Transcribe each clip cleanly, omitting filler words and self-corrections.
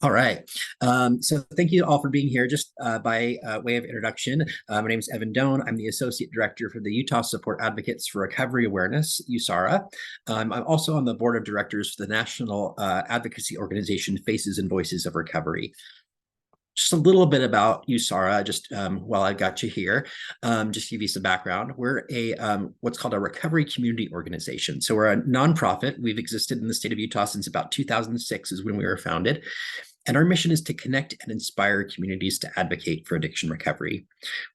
All right. So thank you all for being here. Just by way of introduction, my name is Evan Doan. I'm the Associate Director for the Utah Support Advocates for Recovery Awareness, USARA. I'm also on the Board of Directors for the National Advocacy Organization Faces and Voices of Recovery. Just a little bit about USARA, just while I got you here, just to give you some background. We're a what's called a recovery community organization. So we're a nonprofit. We've existed in the state of Utah since about 2006 is when we were founded. And our mission is to connect and inspire communities to advocate for addiction recovery.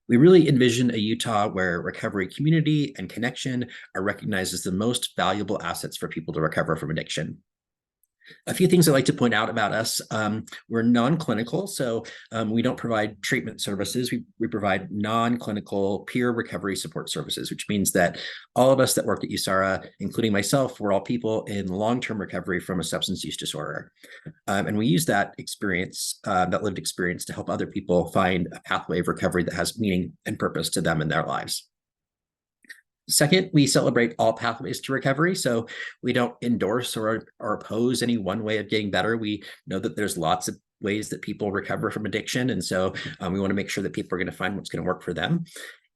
We really envision a Utah where recovery community and connection are recognized as the most valuable assets for people to recover from addiction. A few things I'd like to point out about us. We're non-clinical, so we don't provide treatment services. We provide non-clinical peer recovery support services, which means that all of us that work at USARA, including myself, we're all people in long-term recovery from a substance use disorder. And we use that experience, that lived experience, to help other people find a pathway of recovery that has meaning and purpose to them in their lives. Second, we celebrate all pathways to recovery. So we don't endorse or oppose any one way of getting better. We know that there's lots of ways that people recover from addiction. And so we want to make sure that people are going to find what's going to work for them.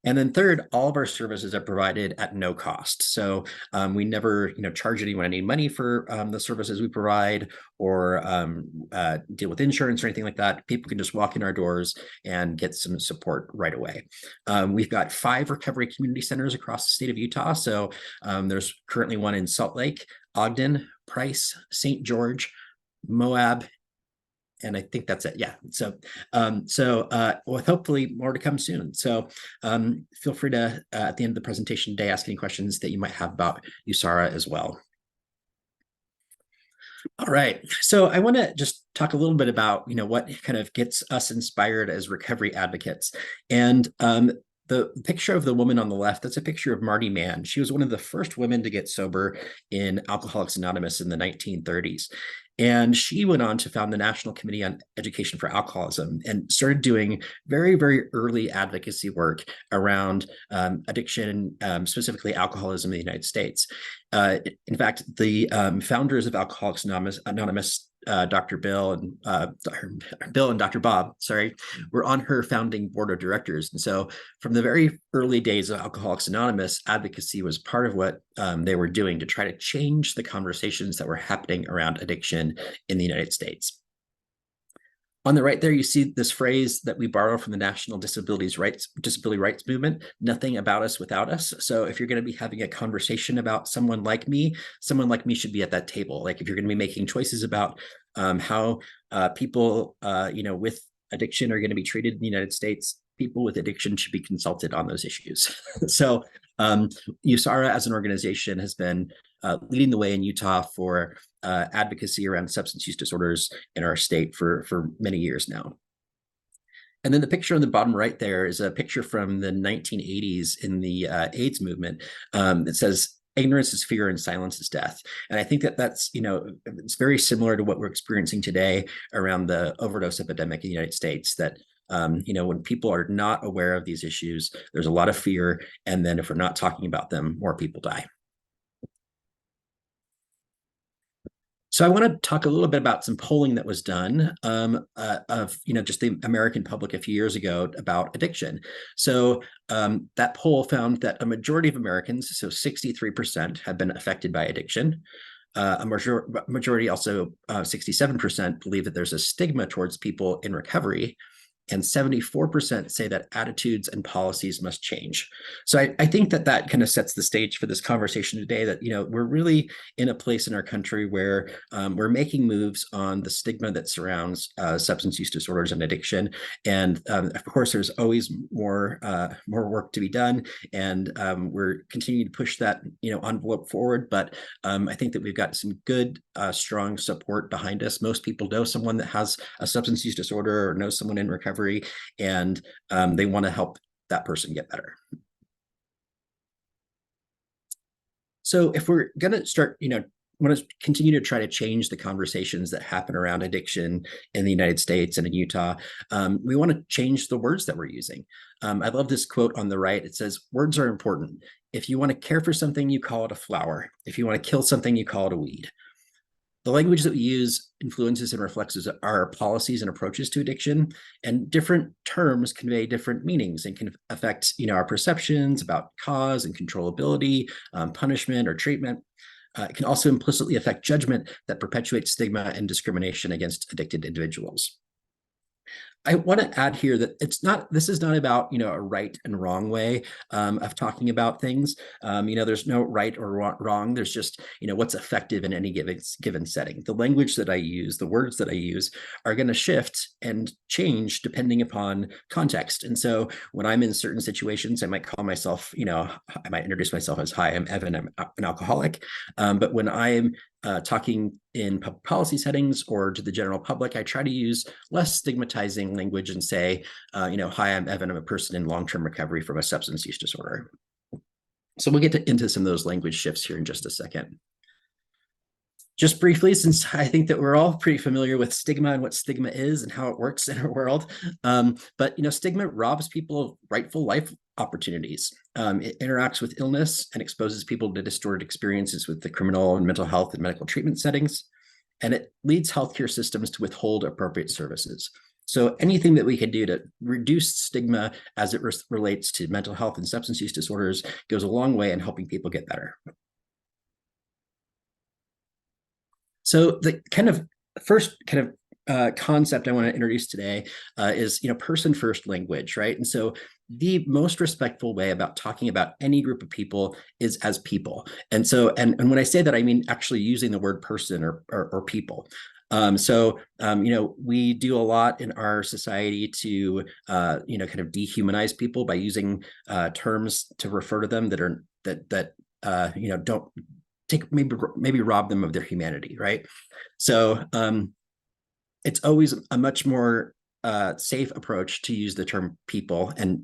And then third, all of our services are provided at no cost. So we never, charge anyone any money for the services we provide or deal with insurance or anything like that. People can just walk in our doors and get some support right away. We've got 5 recovery community centers across the state of Utah. So there's currently one in Salt Lake, Ogden, Price, St. George, Moab, and I think that's it. Yeah. So, with hopefully more to come soon. So, feel free to at the end of the presentation today ask any questions that you might have about USARA as well. All right. So I want to just talk a little bit about what kind of gets us inspired as recovery advocates. And the picture of the woman on the left, that's a picture of Marty Mann. She was one of the first women to get sober in Alcoholics Anonymous in the 1930s. And she went on to found the National Committee on Education for Alcoholism and started doing very, very early advocacy work around addiction, specifically alcoholism in the United States. In fact, the founders of Alcoholics Anonymous, Dr. Bill and Dr. Bob, were on her founding board of directors. And so from the very early days of Alcoholics Anonymous, advocacy was part of what they were doing to try to change the conversations that were happening around addiction in the United States. On the right there, you see this phrase that we borrow from the National Disability Rights Movement, nothing about us without us. So if you're going to be having a conversation about someone like me should be at that table. Like if you're going to be making choices about how people, with addiction are going to be treated in the United States, people with addiction should be consulted on those issues. So USARA as an organization has been leading the way in Utah for advocacy around substance use disorders in our state for many years now. And then the picture on the bottom right there is a picture from the 1980s in the AIDS movement that says, "Ignorance is fear and silence is death." And I think that's, it's very similar to what we're experiencing today around the overdose epidemic in the United States, that when people are not aware of these issues, there's a lot of fear. And then if we're not talking about them, more people die. So I want to talk a little bit about some polling that was done of just the American public a few years ago about addiction. So that poll found that a majority of Americans, so 63%, have been affected by addiction. A majority, also 67%, believe that there's a stigma towards people in recovery. And 74% say that attitudes and policies must change. So I think that kind of sets the stage for this conversation today, that we're really in a place in our country where we're making moves on the stigma that surrounds substance use disorders and addiction. And of course, there's always more work to be done, and we're continuing to push that envelope forward. But I think that we've got some good, strong support behind us. Most people know someone that has a substance use disorder or know someone in recovery, and they want to help that person get better. So if we're going to start, want to continue to try to change the conversations that happen around addiction in the United States and in Utah, we want to change the words that we're using. I love this quote on the right. It says, "Words are important. If you want to care for something, you call it a flower. If you want to kill something, you call it a weed." The language that we use influences and reflects our policies and approaches to addiction, and different terms convey different meanings and can affect, our perceptions about cause and controllability, punishment or treatment. It can also implicitly affect judgment that perpetuates stigma and discrimination against addicted individuals. I want to add here that this is not about, a right and wrong way of talking about things. There's no right or wrong. There's just, what's effective in any given setting. The language that I use, the words that I use are going to shift and change depending upon context. And so when I'm in certain situations, I might call myself, I might introduce myself as, hi, I'm Evan, I'm an alcoholic. But when I'm talking in public policy settings or to the general public, I try to use less stigmatizing language and say, hi, I'm Evan, I'm a person in long-term recovery from a substance use disorder. So we'll get into some of those language shifts here in just a second. Just briefly, since I think that we're all pretty familiar with stigma and what stigma is and how it works in our world, but stigma robs people of rightful life opportunities. It interacts with illness and exposes people to distorted experiences with the criminal and mental health and medical treatment settings, and it leads healthcare systems to withhold appropriate services. So anything that we can do to reduce stigma as it relates to mental health and substance use disorders goes a long way in helping people get better. So the first concept I want to introduce today is person first language, right? And so the most respectful way about talking about any group of people is as people. And so and when I say that, I mean actually using the word person or people. We do a lot in our society to dehumanize people by using terms to refer to them that don't maybe rob them of their humanity, right? So it's always a much more safe approach to use the term people and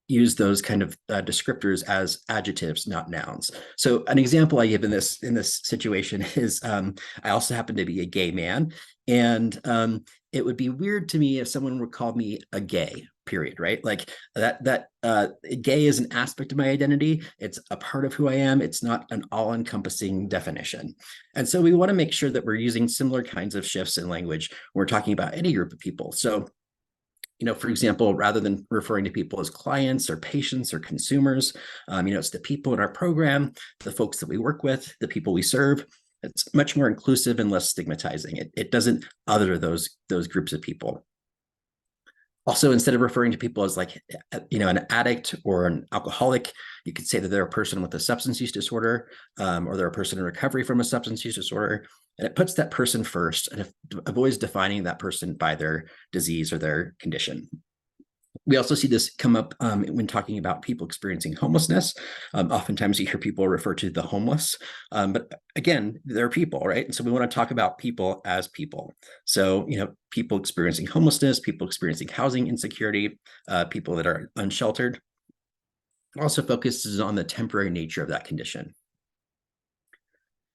use those kind of descriptors as adjectives, not nouns. So an example I give in this situation is I also happen to be a gay man, and it would be weird to me if someone would call me a gay, period, right? Like that gay is an aspect of my identity. It's a part of who I am. It's not an all-encompassing definition. And so we want to make sure that we're using similar kinds of shifts in language when we're talking about any group of people. So for example, rather than referring to people as clients or patients or consumers, it's the people in our program, the folks that we work with, the people we serve. It's much more inclusive and less stigmatizing. It doesn't other those groups of people. Also, instead of referring to people as an addict or an alcoholic, you could say that they're a person with a substance use disorder, or they're a person in recovery from a substance use disorder. And it puts that person first and avoids defining that person by their disease or their condition. We also see this come up when talking about people experiencing homelessness. Oftentimes you hear people refer to the homeless, but again, they're people, right? And so we want to talk about people as people. So, people experiencing homelessness, people experiencing housing insecurity, people that are unsheltered. It also focuses on the temporary nature of that condition.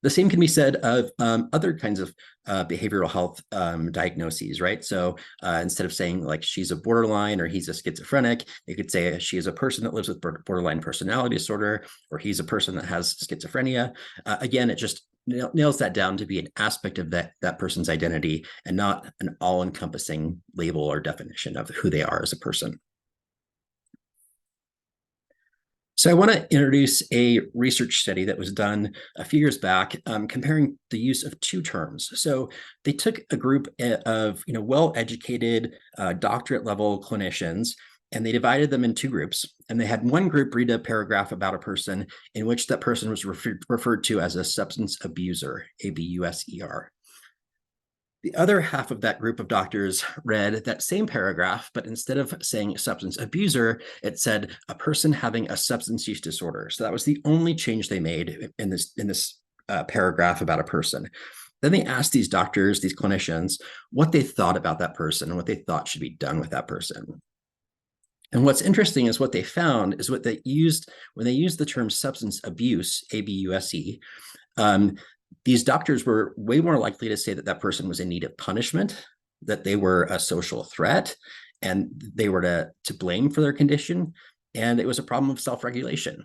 The same can be said of other kinds of behavioral health diagnoses, right? So instead of saying like she's a borderline or he's a schizophrenic, you could say she is a person that lives with borderline personality disorder, or he's a person that has schizophrenia. Again, it just nails that down to be an aspect of that person's identity and not an all-encompassing label or definition of who they are as a person. So I want to introduce a research study that was done a few years back, comparing the use of two terms. So they took a group of well-educated doctorate level clinicians, and they divided them in two groups. And they had one group read a paragraph about a person in which that person was referred to as a substance abuser, ABUSER. The other half of that group of doctors read that same paragraph, but instead of saying substance abuser, it said a person having a substance use disorder. So that was the only change they made in this paragraph about a person. Then they asked these doctors, these clinicians, what they thought about that person and what they thought should be done with that person. And what's interesting is what they found is what they used when they used the term substance abuse, ABUSE. These doctors were way more likely to say that that person was in need of punishment, that they were a social threat, and they were to blame for their condition, and it was a problem of self-regulation.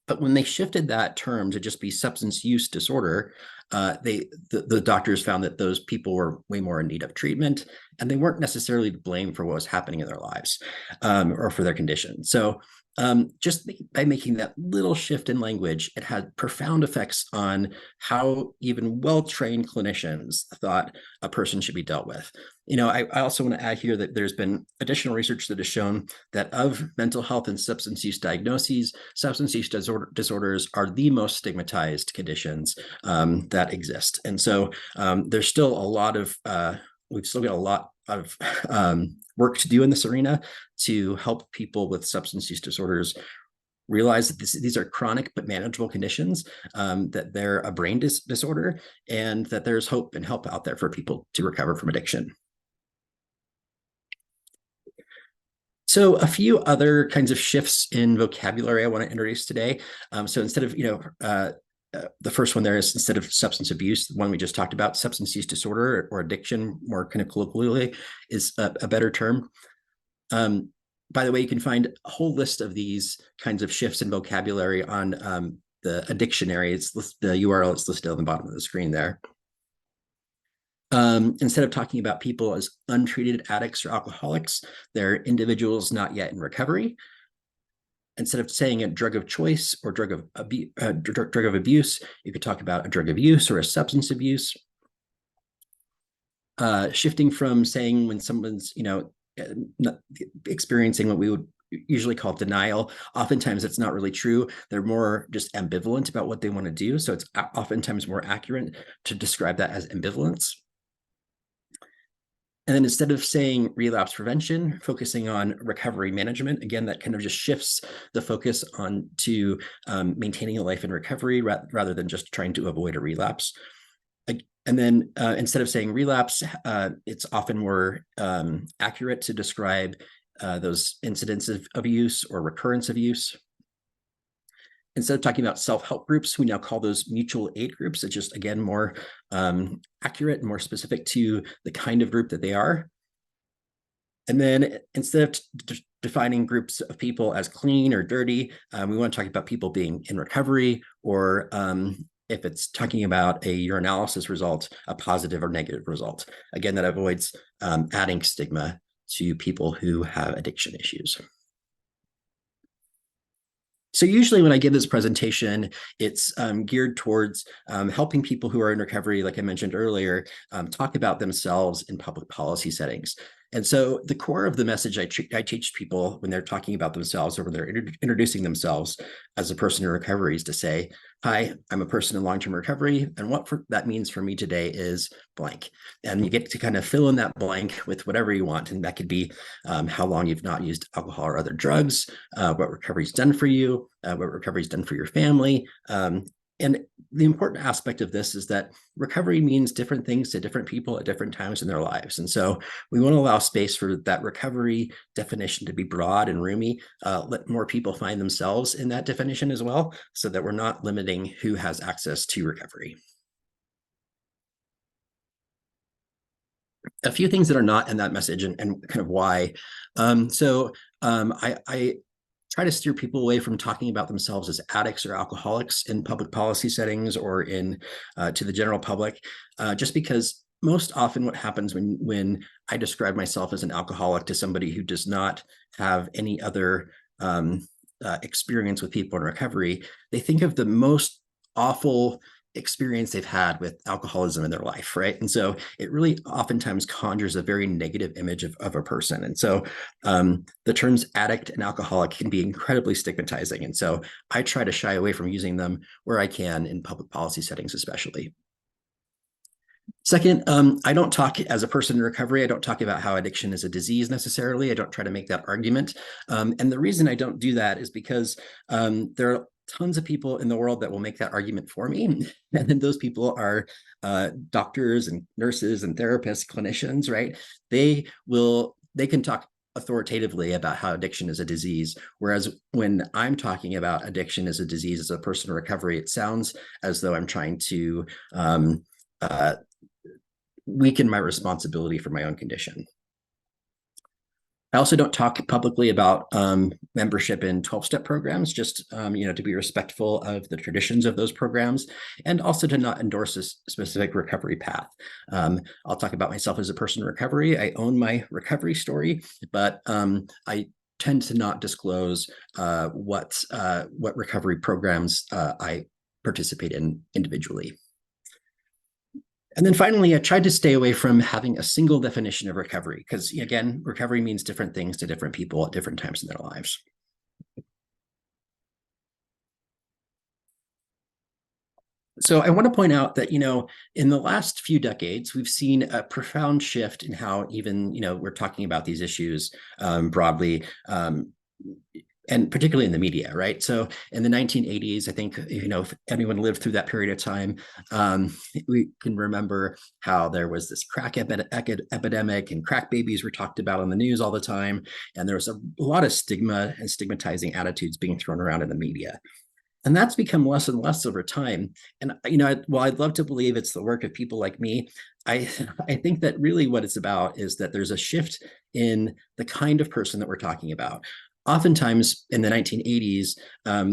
But when they shifted that term to just be substance use disorder, the doctors found that those people were way more in need of treatment, and they weren't necessarily to blame for what was happening in their lives or for their condition. So just by making that little shift in language, it had profound effects on how even well-trained clinicians thought a person should be dealt with. I also want to add here that there's been additional research that has shown that of mental health and substance use diagnoses, substance use disorders are the most stigmatized conditions that exist. And so there's still a lot of, we've still got a lot of work to do in this arena to help people with substance use disorders realize that these are chronic but manageable conditions, that they're a brain disorder, and that there's hope and help out there for people to recover from addiction. So a few other kinds of shifts in vocabulary I want to introduce today. So instead of, the first one there is, instead of substance abuse, the one we just talked about, substance use disorder or addiction, more kind of colloquially, is a better term. By the way, you can find a whole list of these kinds of shifts in vocabulary on the Addictionary. The URL is listed on the bottom of the screen there. Instead of talking about people as untreated addicts or alcoholics, they're individuals not yet in recovery. Instead of saying a drug of choice or drug of abuse, you could talk about a drug of use or a substance abuse. Shifting from saying when someone's, not experiencing what we would usually call denial. Oftentimes it's not really true. They're more just ambivalent about what they want to do. So it's oftentimes more accurate to describe that as ambivalence. And then instead of saying relapse prevention, focusing on recovery management, again, that kind of just shifts the focus on to maintaining a life in recovery rather than just trying to avoid a relapse. And then instead of saying relapse, it's often more accurate to describe those incidents of use or recurrence of use. Instead of talking about self-help groups, we now call those mutual aid groups. It's just, again, more accurate and more specific to the kind of group that they are. And then instead of defining groups of people as clean or dirty, we want to talk about people being in recovery, or if it's talking about a urinalysis result, a positive or negative result. Again, that avoids adding stigma to people who have addiction issues. So usually when I give this presentation, it's geared towards helping people who are in recovery, like I mentioned earlier, talk about themselves in public policy settings. And so the core of the message I teach people when they're talking about themselves or when they're introducing themselves as a person in recovery is to say, hi, I'm a person in long-term recovery, and what that means for me today is blank. And you get to kind of fill in that blank with whatever you want. And that could be how long you've not used alcohol or other drugs, what recovery's done for you, what recovery's done for your family. And the important aspect of this is that recovery means different things to different people at different times in their lives. And so we want to allow space for that recovery definition to be broad and roomy, let more people find themselves in that definition as well, so that we're not limiting who has access to recovery. A few things that are not in that message and kind of why. I try to steer people away from talking about themselves as addicts or alcoholics in public policy settings or in to the general public, just because most often what happens when I describe myself as an alcoholic to somebody who does not have any other experience with people in recovery, they think of the most awful experience they've had with alcoholism in their life, right? And so it really oftentimes conjures a very negative image of a person. And so the terms addict and alcoholic can be incredibly stigmatizing. And so I try to shy away from using them where I can in public policy settings, especially. Second, I don't talk as a person in recovery. I don't talk about how addiction is a disease necessarily. I don't try to make that argument. And the reason I don't do that is because there are tons of people in the world that will make that argument for me. And then those people are doctors and nurses and therapists, clinicians, right? They can talk authoritatively about how addiction is a disease. Whereas when I'm talking about addiction as a disease as a person in recovery, it sounds as though I'm trying to weaken my responsibility for my own condition. I also don't talk publicly about membership in 12-step programs, just to be respectful of the traditions of those programs, and also to not endorse a specific recovery path. I'll talk about myself as a person in recovery. I own my recovery story, but I tend to not disclose what recovery programs I participate in individually. And then finally, I tried to stay away from having a single definition of recovery, because again, recovery means different things to different people at different times in their lives. So I want to point out that, in the last few decades, we've seen a profound shift in how even, we're talking about these issues broadly. And particularly in the media, right? So in the 1980s, I think, if anyone lived through that period of time, we can remember how there was this crack epidemic and crack babies were talked about on the news all the time. And there was a lot of stigma and stigmatizing attitudes being thrown around in the media. And that's become less and less over time. And, while I'd love to believe it's the work of people like me, I think that really what it's about is that there's a shift in the kind of person that we're talking about. Oftentimes in the 1980s,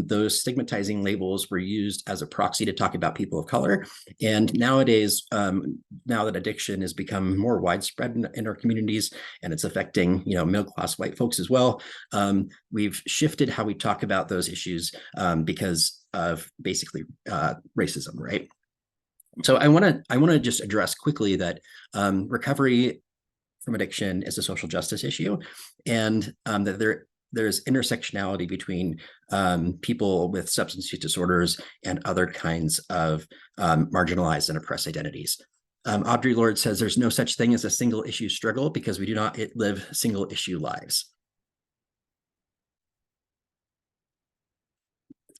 those stigmatizing labels were used as a proxy to talk about people of color. And nowadays, now that addiction has become more widespread in our communities and it's affecting, middle-class white folks as well, we've shifted how we talk about those issues because of basically racism, right? So I want to just address quickly that recovery from addiction is a social justice issue, and that there's intersectionality between people with substance use disorders and other kinds of marginalized and oppressed identities. Audre Lorde says there's no such thing as a single issue struggle because we do not live single issue lives.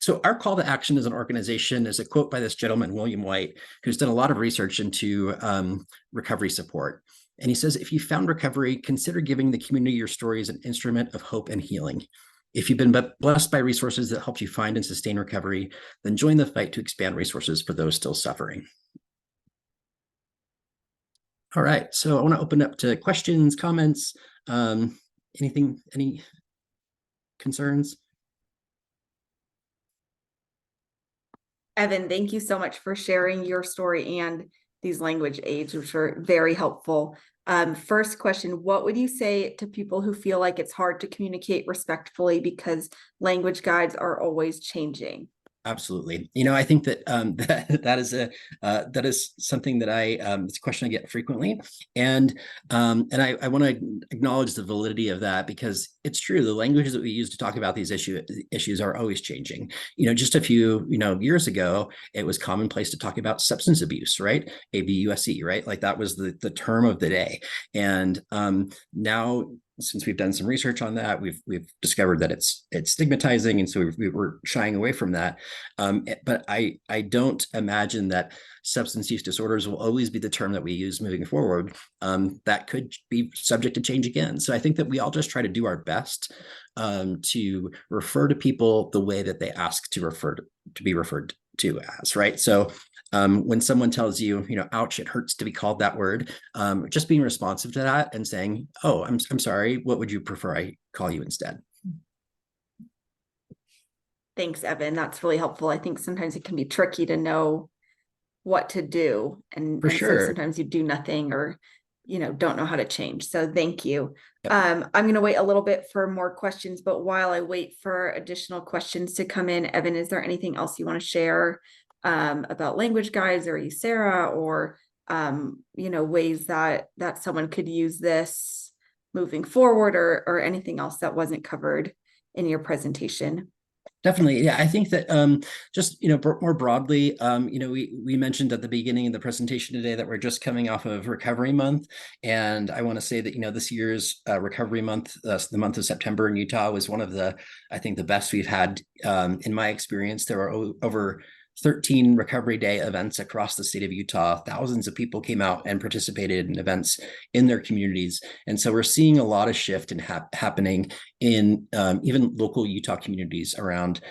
So our call to action as an organization is a quote by this gentleman, William White, who's done a lot of research into recovery support. And he says, if you found recovery, consider giving the community your story as an instrument of hope and healing. If you've been blessed by resources that help you find and sustain recovery, then join the fight to expand resources for those still suffering. All right, so I want to open up to questions, comments, any concerns? Evan, thank you so much for sharing your story and these language aids, which are very helpful. First question, what would you say to people who feel like it's hard to communicate respectfully because language guides are always changing? Absolutely. I think that that is something that it's a question I get frequently, and I want to acknowledge the validity of that, because it's true. The languages that we use to talk about these issues are always changing. Just a few years ago, it was commonplace to talk about substance abuse, right? ABUSE, right? Like that was the term of the day, and now, since we've done some research on that, we've discovered that it's stigmatizing, and so we were shying away from that. But I don't imagine that substance use disorders will always be the term that we use moving forward. That could be subject to change again. So I think that we all just try to do our best to refer to people the way that they ask to be referred to as, right? So when someone tells you, ouch, it hurts to be called that word, just being responsive to that and saying, oh, I'm sorry, what would you prefer I call you instead? Thanks, Evan. That's really helpful. I think sometimes it can be tricky to know what to do. And For sure. So sometimes you do nothing or, don't know how to change. So thank you. Yep. I'm going to wait a little bit for more questions, but while I wait for additional questions to come in, Evan, is there anything else you want to share about language guides or USARA, or, ways that someone could use this moving forward, or anything else that wasn't covered in your presentation? Definitely. Yeah, I think that just, more broadly, we mentioned at the beginning of the presentation today that we're just coming off of Recovery Month. And I want to say that, this year's Recovery Month, the month of September in Utah, was one of I think the best we've had in my experience. There were over 13 Recovery Day events across the state of Utah. Thousands of people came out and participated in events in their communities. And so we're seeing a lot of shift happening in even local Utah communities around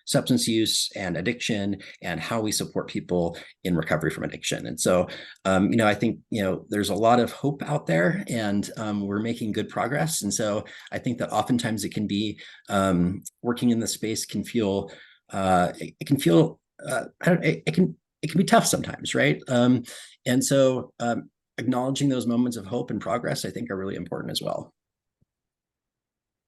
substance use and addiction, and how we support people in recovery from addiction. And so, I think, there's a lot of hope out there, and we're making good progress. And so I think that oftentimes it can be, working in the space can feel, it can feel, it can be tough sometimes, right? And so acknowledging those moments of hope and progress, I think, are really important as well.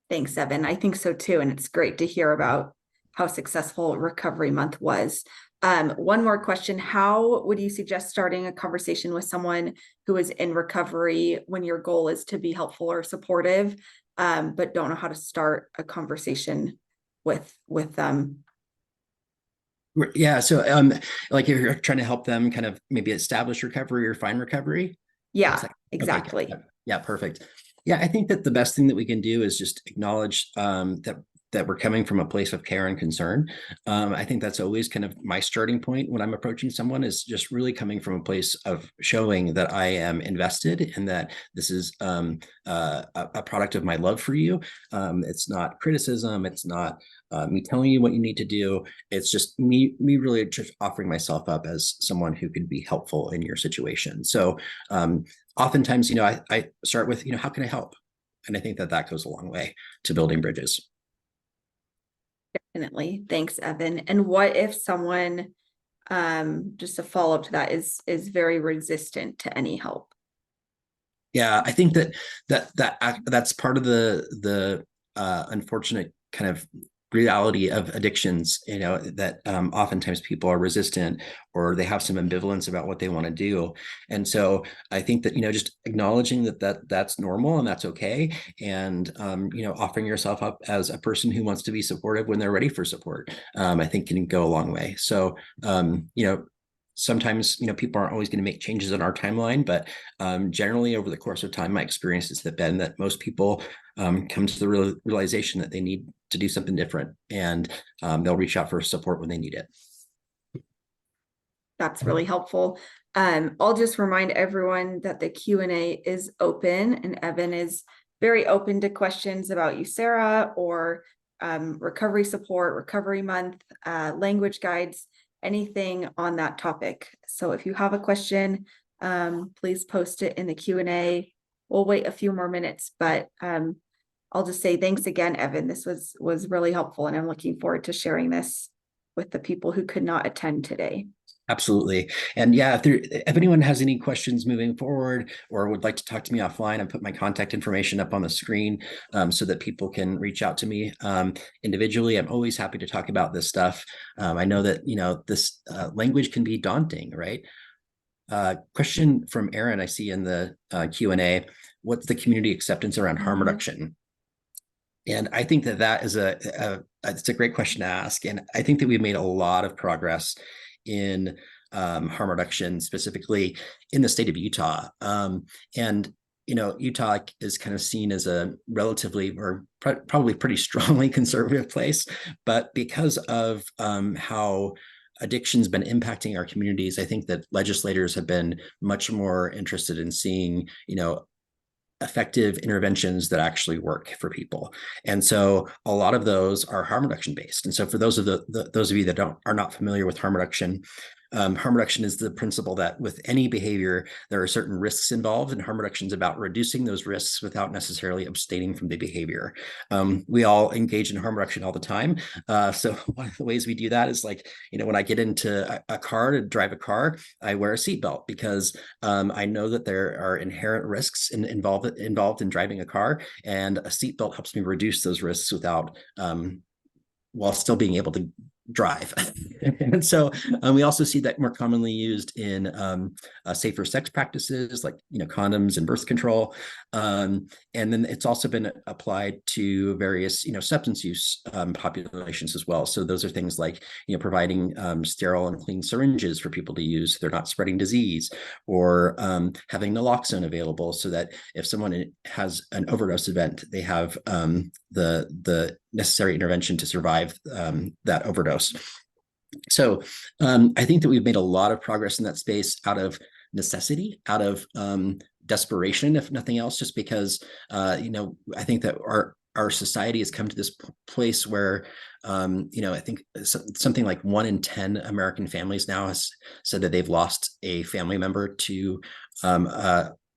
Thanks, Evan. I think so too. And it's great to hear about how successful Recovery Month was. One more question. How would you suggest starting a conversation with someone who is in recovery when your goal is to be helpful or supportive, but don't know how to start a conversation with them? Yeah. So like if you're trying to help them kind of maybe establish recovery or find recovery. Yeah, exactly. Okay. Yeah, perfect. Yeah, I think that the best thing that we can do is just acknowledge that we're coming from a place of care and concern. I think that's always kind of my starting point when I'm approaching someone, is just really coming from a place of showing that I am invested and that this is a product of my love for you. It's not criticism. It's not me telling you what you need to do. It's just me really just offering myself up as someone who could be helpful in your situation. So oftentimes, I start with, how can I help? And I think that goes a long way to building bridges. Definitely. Thanks, Evan. And what if someone, just a follow-up to that, is very resistant to any help? Yeah, I think that's part of the unfortunate kind of reality of addictions, that oftentimes people are resistant, or they have some ambivalence about what they want to do. And so I think that, just acknowledging that's normal and that's okay. And, offering yourself up as a person who wants to be supportive when they're ready for support, I think can go a long way. So, sometimes, people aren't always going to make changes in our timeline, but generally over the course of time, my experience has been that most people come to the realization that they need to do something different, and they'll reach out for support when they need it. That's really helpful. I'll just remind everyone that the Q&A is open, and Evan is very open to questions about USARA or recovery support, Recovery Month, language guides, anything on that topic. So if you have a question, please post it in the Q&A. We'll wait a few more minutes, but I'll just say thanks again, Evan. This was really helpful, and I'm looking forward to sharing this with the people who could not attend today. Absolutely. And yeah, if anyone has any questions moving forward or would like to talk to me offline, I put my contact information up on the screen so that people can reach out to me individually. I'm always happy to talk about this stuff. I know that, this language can be daunting, right? Question from Aaron, I see in the Q&A, what's the community acceptance around harm reduction? And I think that is it's a great question to ask. And I think that we've made a lot of progress in harm reduction, specifically in the state of Utah. And, Utah is kind of seen as a relatively, or probably pretty strongly conservative place, but because of how addiction's been impacting our communities, I think that legislators have been much more interested in seeing, effective interventions that actually work for people. And so a lot of those are harm reduction based. And so for those of those of you that are not familiar with harm reduction is the principle that with any behavior, there are certain risks involved, and harm reduction is about reducing those risks without necessarily abstaining from the behavior. We all engage in harm reduction all the time. So one of the ways we do that is when I get into a car to drive a car, I wear a seatbelt because I know that there are inherent risks involved in driving a car, and a seatbelt helps me reduce those risks without while still being able to drive. And so we also see that more commonly used in safer sex practices like condoms and birth control, and then it's also been applied to various substance use populations as well. So those are things like providing sterile and clean syringes for people to use so they're not spreading disease, or having naloxone available so that if someone has an overdose event, they have the necessary intervention to survive that overdose. So I think that we've made a lot of progress in that space out of necessity, out of desperation, if nothing else, just because I think that our our society has come to this place where, I think something like 1 in 10 American families now has said that they've lost a family member to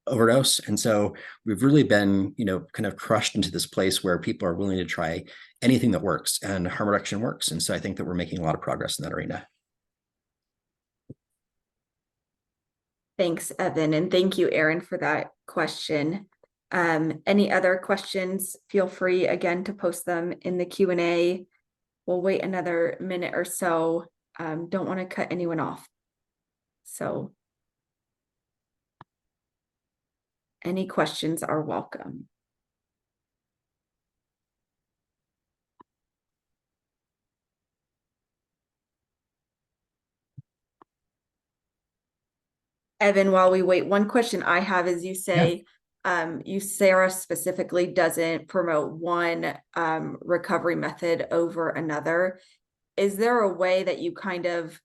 overdose. And so we've really been, kind of crushed into this place where people are willing to try anything that works, and harm reduction works. And so I think that we're making a lot of progress in that arena. Thanks, Evan, and thank you, Aaron, for that question. Any other questions? Feel free again to post them in the Q&A. We'll wait another minute or so. Don't want to cut anyone off. So any questions are welcome. Evan, while we wait, one question I have is, you say, USARA specifically doesn't promote one recovery method over another. Is there a way that you kind of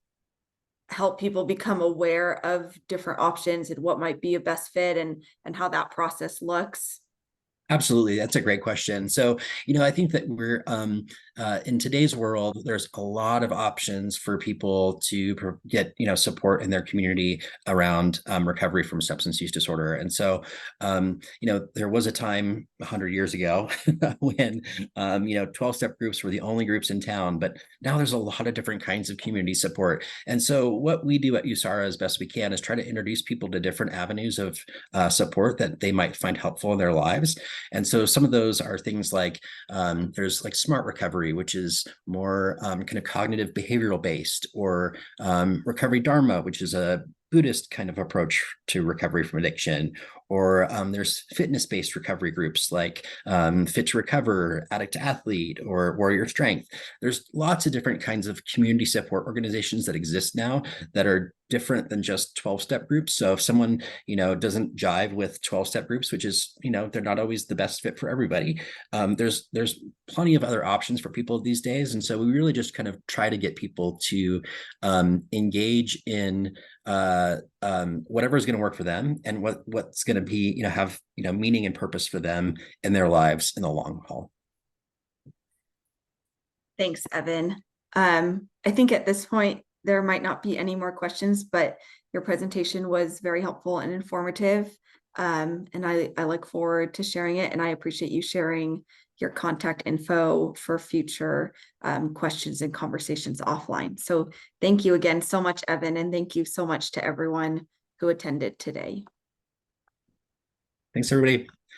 help people become aware of different options and what might be a best fit, and how that process looks? Absolutely. That's a great question. So, I think that we're in today's world, there's a lot of options for people to get, support in their community around recovery from substance use disorder. And so, there was a time 100 years ago when, 12-step groups were the only groups in town, but now there's a lot of different kinds of community support. And so what we do at USARA as best we can is try to introduce people to different avenues of support that they might find helpful in their lives. And so some of those are things like there's like SMART recovery, which is more kind of cognitive behavioral based, or recovery Dharma, which is a Buddhist kind of approach to recovery from addiction, or there's fitness-based recovery groups like Fit to Recover, Addict to Athlete, or Warrior Strength. There's lots of different kinds of community support organizations that exist now that are different than just 12-step groups. So if someone, doesn't jive with 12-step groups, which is, they're not always the best fit for everybody, there's plenty of other options for people these days. And so we really just kind of try to get people to engage in whatever is going to work for them, and what's going to be, have, meaning and purpose for them in their lives in the long haul. Thanks, Evan. I think at this point, there might not be any more questions, but your presentation was very helpful and informative. And I look forward to sharing it, and I appreciate you sharing your contact info for future questions and conversations offline. So thank you again so much, Evan, and thank you so much to everyone who attended today. Thanks, everybody.